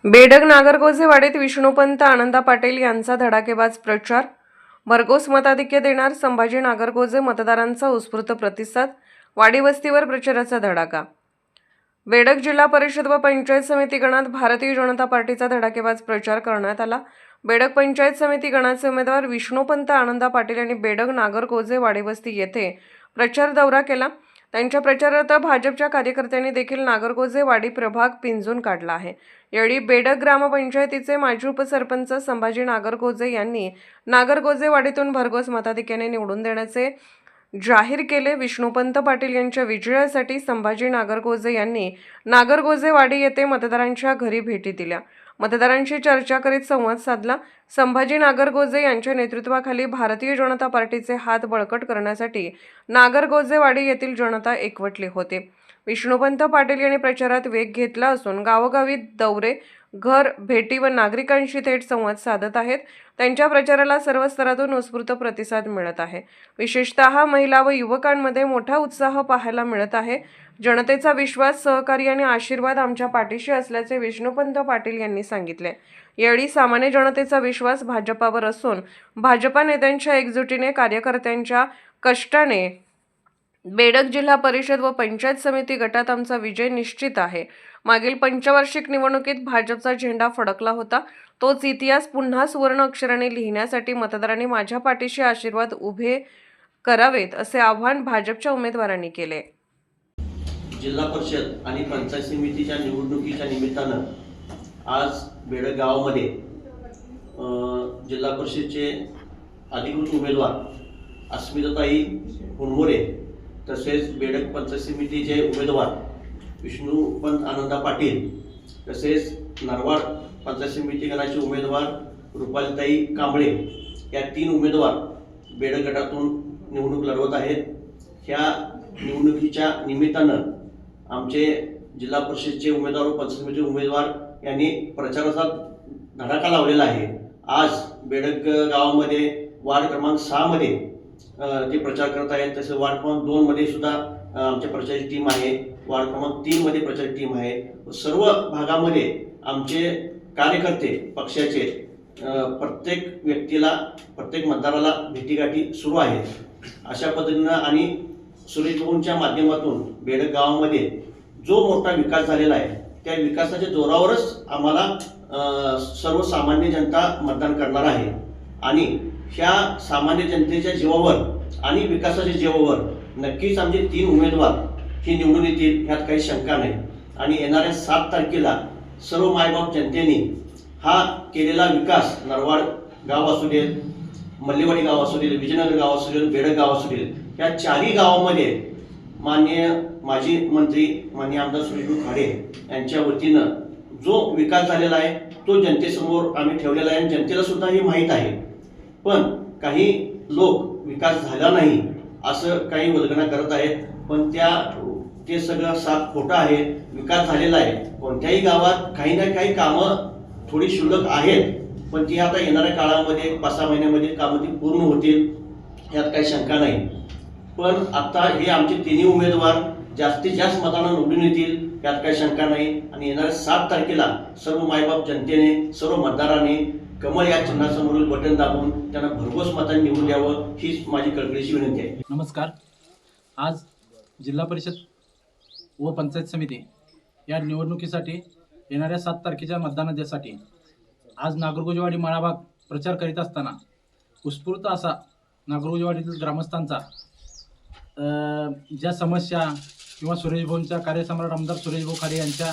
बेडग नागरगोजेवाडीत विष्णुपंत आनंदा पाटील यांचा धडाकेबाज प्रचार. भरघोस मताधिक्य देणार संभाजी नागरगोजे, मतदारांचा उत्स्फूर्त प्रतिसाद. वाडी वस्तीवर प्रचाराचा धडाका. बेडग जिल्हा परिषद व पंचायत समिती गणात भारतीय जनता पार्टीचा धडाकेबाज प्रचार करण्यात आला. बेडग पंचायत समिती गणाचे उमेदवार विष्णुपंत आनंदा पाटील यांनी बेडग नागरगोजे वाडी वस्ती येथे प्रचार दौरा केला. त्यांच्या प्रचारार्थ भाजपच्या कार्यकर्त्यांनी देखील नागरगोजे वाडी प्रभाग पिंजून काढला आहे. यावेळी बेडग ग्रामपंचायतीचे माजी उपसरपंच संभाजी नागरगोजे यांनी नागरगोजे वाडीतून भरघोस मताधिक्याने निवडून देण्याचे जाहीर केले. विष्णुपंत पाटील यांच्या विजयासाठी संभाजी नागरगोजे यांनी नागरगोजे वाडी येथे मतदारांच्या घरी भेटी दिल्या. मतदारांशी चर्चा करीत संवाद साधला. संभाजी नागरगोजे यांच्या नेतृत्वाखाली भारतीय जनता पार्टीचे हात बळकट करण्यासाठी नागरगोजे वाडी येथील जनता एकवटली होती. विष्णुपंत पाटील यांनी प्रचारात वेग घेतला असून गावोगावी दौरे, घर भेटी व नागरिकांशी थेट संवाद साधत आहेत. त्यांच्या प्रचाराला सर्व स्तरातून उत्स्फूर्त प्रतिसाद मिळत आहे. विशेषतः महिला व युवकांमध्ये मोठा उत्साह पाहायला मिळत आहे. जनतेचा विश्वास, सहकार्य आणि आशीर्वाद आमच्या पाठीशी असल्याचे विष्णुपंत पाटील यांनी सांगितले. यावेळी सामान्य जनतेचा विश्वास भाजपावर असून भाजपा नेत्यांच्या एकजुटीने, कार्यकर्त्यांच्या कष्टाने बेडग जिल्हा परिषद व पंचायत समिती गटात आमचा विजय निश्चित आहे. मागील पंचवार्षिक निवडणुकीत भाजपचा झेंडा फडकला होता. तोच इतिहास पुन्हा सुवर्ण अक्षराने लिहिण्यासाठी मतदारांनी माझ्या पाठीशी आशीर्वाद उभे करावेत असे आवाहन भाजपच्या उमेदवारांनी केले. जिल्हा परिषद आणि पंचायत समितीच्या निवडणुकीच्या निमित्तानं आज बेडग गावामध्ये जिल्हा परिषदचे अधिकृत उमेदवार अस्मिताताई हुनमोरे तसेच बेडग पंचायत समितीचे उमेदवार विष्णुपंत आनंदा पाटील तसेच नरवाड पंचायत समिती गणाचे उमेदवार रुपालीताई कांबळे या 3 उमेदवार बेडग गटातून निवडणूक लढवत आहेत. ह्या निवडणुकीच्या निमित्तानं आमचे जिल्हा परिषदचे उमेदवार व पंचायत समितीचे उमेदवार यांनी प्रचाराचा धडाका लावलेला आहे. आज बेडग गावामध्ये वार्ड क्रमांक 6 मध्ये ते प्रचार करत आहेत. तसेच वार्ड क्रमांक 2 मध्ये सुद्धा आमच्या प्रचाराची टीम आहे. वार्ड क्रमांक 3 मध्ये प्रचाराची टीम आहे. सर्व भागामध्ये आमचे कार्यकर्ते पक्षाचे प्रत्येक व्यक्तीला, प्रत्येक मतदाराला भेटीगाठी सुरू आहेत. अशा पद्धतीनं आणि सुरेश भाऊंच्या माध्यमातून बेडग गावामध्ये जो मोठा विकास झालेला आहे त्या विकासाच्या जोरावरच आम्हाला सर्वसामान्य जनता मतदान करणार आहे. आणि ह्या सामान्य जनतेच्या जीवावर आणि विकासाच्या जीवावर नक्कीच आमचे 3 उमेदवार हे निवडून येतील, ह्यात काही शंका नाही. आणि येणाऱ्या 7 तारखेला सर्व मायबाप जनतेने हा केलेला विकास, नरवाड गाव असू दे, मल्लेवाडी गाव असू दे, विजयनगर गाव असू दे, बेडग गाव असू दे, या 4ही गावामध्ये माननीय माजी मंत्री माननीय आमदार सुरेश खाडे यांच्या वतीनं जो विकास झालेला आहे तो जनतेसमोर आम्ही ठेवलेला आहे. जनतेला सुद्धा हे माहीत आहे. पण काही लोक विकास झाला नाही असं काही वल्गना करत आहेत. पण ते सगळं साफ खोटं आहे. विकास झालेला आहे. कोणत्याही गावात काही ना काही कामं थोडी शुल्लक आहेत, पण ती आता येणाऱ्या काळामध्ये 5-6 महिन्यामध्ये कामं ती पूर्ण होतील, यात काही शंका नाही. पण आता हे आमचे 3 उमेदवार जास्तीत जास्त मतांना निवडून येतील, यात काही शंका नाही. आणि येणाऱ्या 7 तारखेला सर्व मायबाप जनतेने, सर्व मतदारांनी कमळ या चिन्हासमोरील बटन दाबून त्यांना भरघोस मतांनी निवडून द्यावं, हीच माझी कळकळीची विनंती आहे. नमस्कार. आज जिल्हा परिषद व पंचायत समिती या निवडणुकीसाठी येणाऱ्या 7 तारखेच्या मतदानासाठी आज नागरगोजेवाडी माळाभाग प्रचार करीत असताना उत्स्फूर्त असा नागरगोजेवाडीतील ग्रामस्थांचा ज्या समस्या किंवा सुरेश भाऊंच्या कार्यसम्राट आमदार सुरेश भाऊ खाडे यांच्या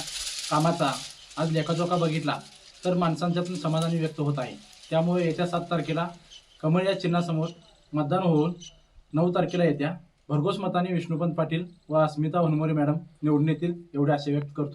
कामाचा आज लेखाजोखा बघितला तर माणसांच्यातून समाधानी व्यक्त होत आहे. त्यामुळे येत्या 7 तारखेला कमळ या चिन्हासमोर मतदान होऊन 9 तारखेला येत्या भरघोस मताने विष्णुपंत पाटील व अस्मिता हुनमोरे मॅडम निवडून येतील, एवढे आशा व्यक्त करतो.